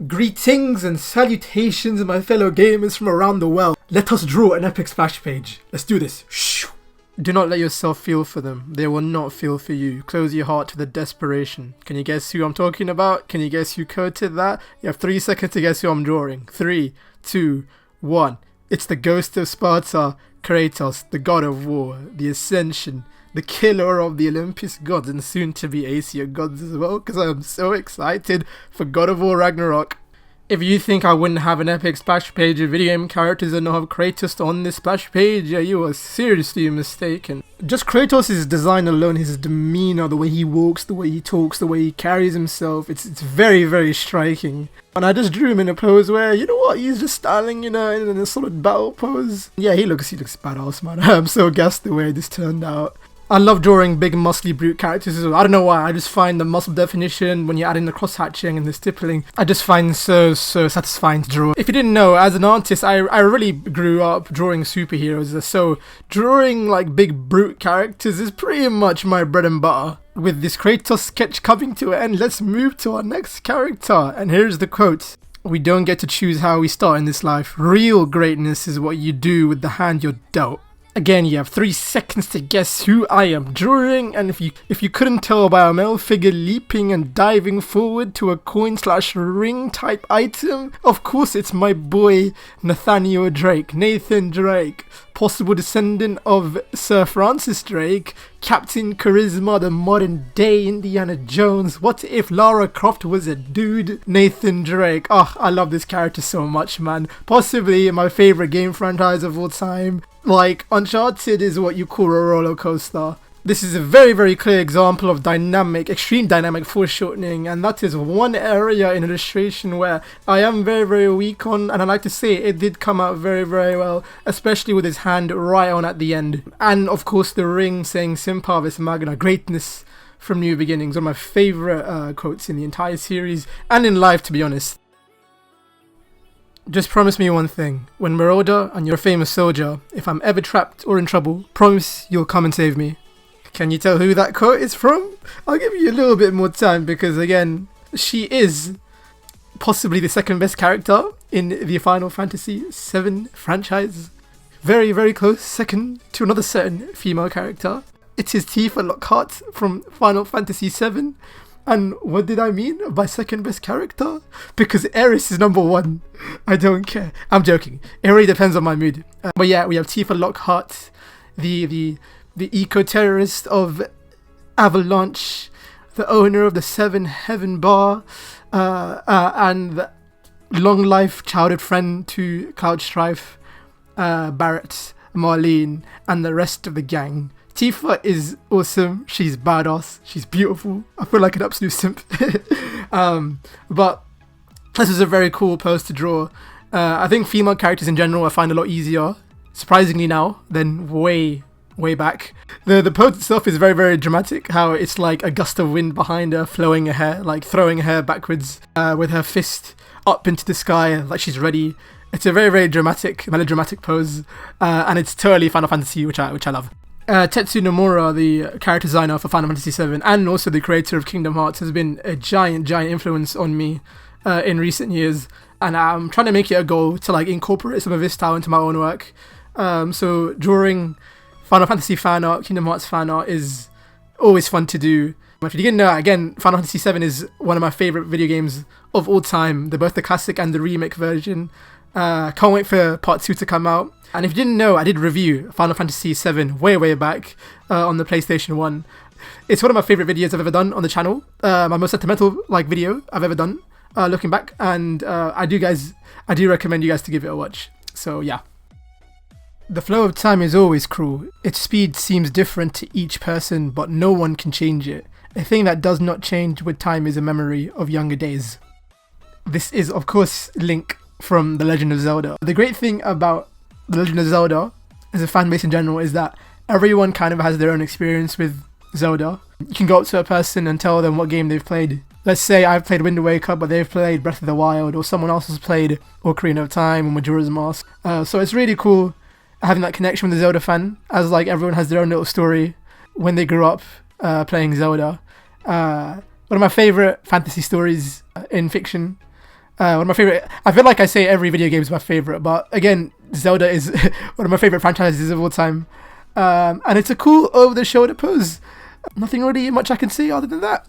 Greetings and salutations, my fellow gamers from around the world. Let us draw an epic splash page. Let's do this. Do not let yourself feel for them. They will not feel for you. Close your heart to the desperation. Can you guess who I'm talking about? Can you guess who quoted that? You have 3 seconds to guess who I'm drawing. 3, 2, 1. It's the ghost of Sparta, Kratos, the god of war, the ascension, the killer of the Olympus gods and soon to be Asia gods as well, because I am so excited for God of War Ragnarok. If you think I wouldn't have an epic splash page of video game characters and not have Kratos on this splash page, yeah, you are seriously mistaken. Just Kratos' design alone, his demeanor, the way he walks, the way he talks, the way he carries himself, it's very, very striking. And I just drew him in a pose where, you know what, he's just standing, in a solid battle pose. Yeah, he looks badass, man. I'm so gassed the way this turned out. I love drawing big muscly brute characters as well. I don't know why, I just find the muscle definition when you add in the cross-hatching and the stippling, I just find so satisfying to draw. If you didn't know, as an artist, I really grew up drawing superheroes, so drawing like big brute characters is pretty much my bread and butter. With this Kratos sketch coming to an end, let's move to our next character. And here's the quote. We don't get to choose how we start in this life. Real greatness is what you do with the hand you're dealt. Again, you have 3 seconds to guess who I am drawing, and if you couldn't tell by a male figure leaping and diving forward to a coin/ring type item, of course it's my boy Nathan Drake, possible descendant of Sir Francis Drake, Captain Charisma, the modern day Indiana Jones. What if Lara Croft was a dude? Nathan Drake. Oh, I love this character so much, man. Possibly my favorite game franchise of all time. Like, Uncharted is what you call a roller coaster. This is a very, very clear example of extreme dynamic foreshortening, and that is one area in illustration where I am very, very weak on, and I like to say it did come out very, very well, especially with his hand right on at the end. And of course the ring saying Semper Vis Magna, greatness from new beginnings, one of my favourite quotes in the entire series, and in life, to be honest. Just promise me one thing, when we're older and you're a famous soldier, if I'm ever trapped or in trouble, promise you'll come and save me. Can you tell who that quote is from? I'll give you a little bit more time because, again, she is possibly the second best character in the Final Fantasy VII franchise. Very, very close second to another certain female character. It is Tifa Lockhart from Final Fantasy VII. And what did I mean by second best character? Because Aeris is number 1. I don't care. I'm joking. It really depends on my mood. But yeah, we have Tifa Lockhart, the eco-terrorist of Avalanche, the owner of the 7 Heaven Bar, and the long-life childhood friend to Cloud Strife, Barrett, Marlene, and the rest of the gang. Tifa is awesome, she's badass, she's beautiful, I feel like an absolute simp. But this is a very cool pose to draw. I think female characters in general I find a lot easier, surprisingly now, than way back. The pose itself is very, very dramatic, how it's like a gust of wind behind her, flowing her hair, like throwing her hair backwards, with her fist up into the sky, like she's ready. It's a very, very dramatic, melodramatic pose, and it's totally Final Fantasy, which I love. Tetsu Nomura, the character designer for Final Fantasy VII, and also the creator of Kingdom Hearts, has been a giant influence on me in recent years, and I'm trying to make it a goal to like incorporate some of his style into my own work. So drawing Final Fantasy fan art, Kingdom Hearts fan art is always fun to do. If you didn't know, again, Final Fantasy VII is one of my favourite video games of all time. They're both the classic and the remake version. Can't wait for part 2 to come out. And if you didn't know, I did review Final Fantasy VII way back on the PlayStation 1. It's one of my favourite videos I've ever done on the channel. My most sentimental video I've ever done, looking back. And I do recommend you guys to give it a watch. So yeah. The flow of time is always cruel. Its speed seems different to each person, but no one can change it. A thing that does not change with time is a memory of younger days. This is, of course, Link from The Legend of Zelda. The great thing about The Legend of Zelda as a fan base in general is that everyone kind of has their own experience with Zelda. You can go up to a person and tell them what game they've played. Let's say I've played Wind Waker, but they've played Breath of the Wild, or someone else has played Ocarina of Time or Majora's Mask. So it's really cool having that connection with the Zelda fan, as like everyone has their own little story when they grew up playing Zelda. One of my favourite fantasy stories in fiction One of my favorite. I feel like I say every video game is my favorite, but again, Zelda is one of my favorite franchises of all time. And it's a cool over-the-shoulder pose. Nothing really much I can say other than that.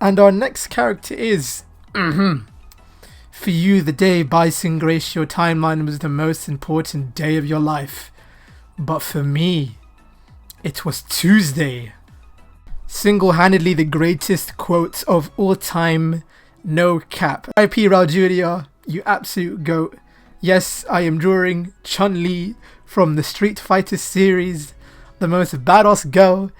And our next character is... For you, the day Bison graced your timeline was the most important day of your life. But for me, it was Tuesday. Single-handedly the greatest quote of all time, no cap. IP Raul Julia, you absolute goat. Yes, I am drawing Chun-Li from the Street Fighter series, the most badass girl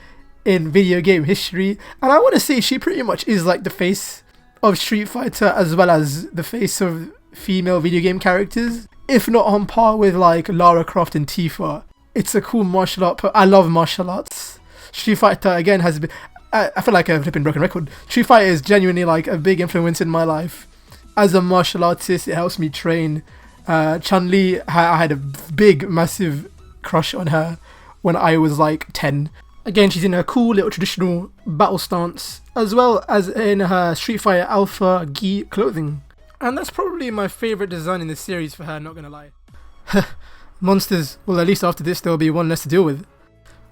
in video game history. And I want to say she pretty much is like the face of Street Fighter as well as the face of female video game characters, if not on par with like Lara Croft and Tifa. It's a cool martial art. I love martial arts. Street Fighter again has been, I feel like a flipping broken record. Street Fighter is genuinely like a big influence in my life. As a martial artist, it helps me train. Chun-Li, I had a big, massive crush on her when I was like 10. Again, she's in her cool little traditional battle stance, as well as in her Street Fighter Alpha gi clothing. And that's probably my favourite design in the series for her, not gonna lie. Monsters. Well, at least after this there'll be one less to deal with.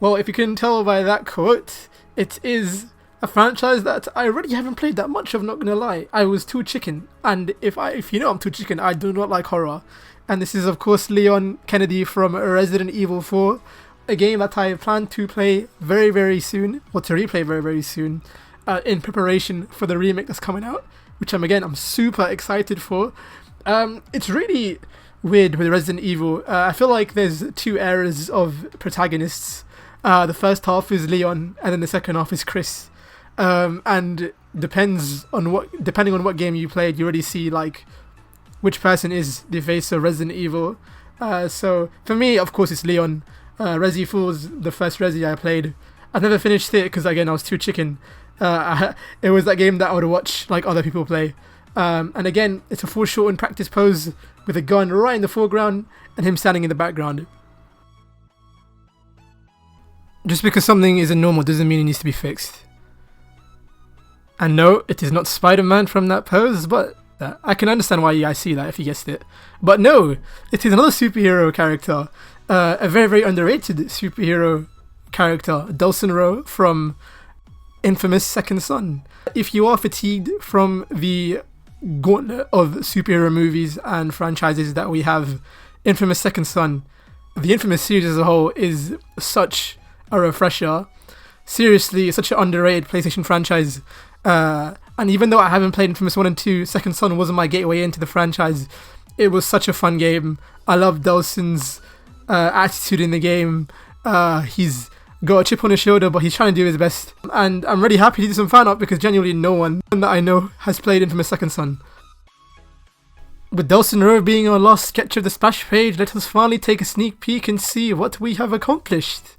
Well, if you can tell by that quote, it is a franchise that I really haven't played that much of, not gonna lie. I was too chicken, and if you know I'm too chicken, I do not like horror. And this is of course Leon Kennedy from Resident Evil 4. A game that I plan to play very, very soon, or to replay very, very soon, in preparation for the remake that's coming out, which I'm super excited for. It's really weird with Resident Evil. I feel like there's two eras of protagonists. The first half is Leon, and then the second half is Chris. And depending on what game you played, you already see like which person is the face of Resident Evil. So for me, of course, it's Leon. Resi 4 was the first Resi I played. I've never finished it because again I was too chicken. It was that game that I would watch like other people play. And again, it's a foreshortened practice pose with a gun right in the foreground and him standing in the background. Just because something isn't normal doesn't mean it needs to be fixed. And no, it is not Spider-Man from that pose, but I can understand why you guys see that if you guessed it. But no, it is another superhero character. A very, very underrated superhero character, Dawson Rowe from infamous Second Son. If you are fatigued from the gauntlet of superhero movies and franchises that we have, infamous Second Son, the Infamous series as a whole is such a refresher. Seriously, it's such an underrated PlayStation franchise. And even though I haven't played Infamous 1 and 2, Second Son wasn't my gateway into the franchise. It was such a fun game. I love Dawson's attitude in the game. He's got a chip on his shoulder, but he's trying to do his best. And I'm really happy to do some fan art because genuinely no one that I know has played Infamous Second Son. With Dawson Rowe being our last sketch of the splash page, let us finally take a sneak peek and see what we have accomplished.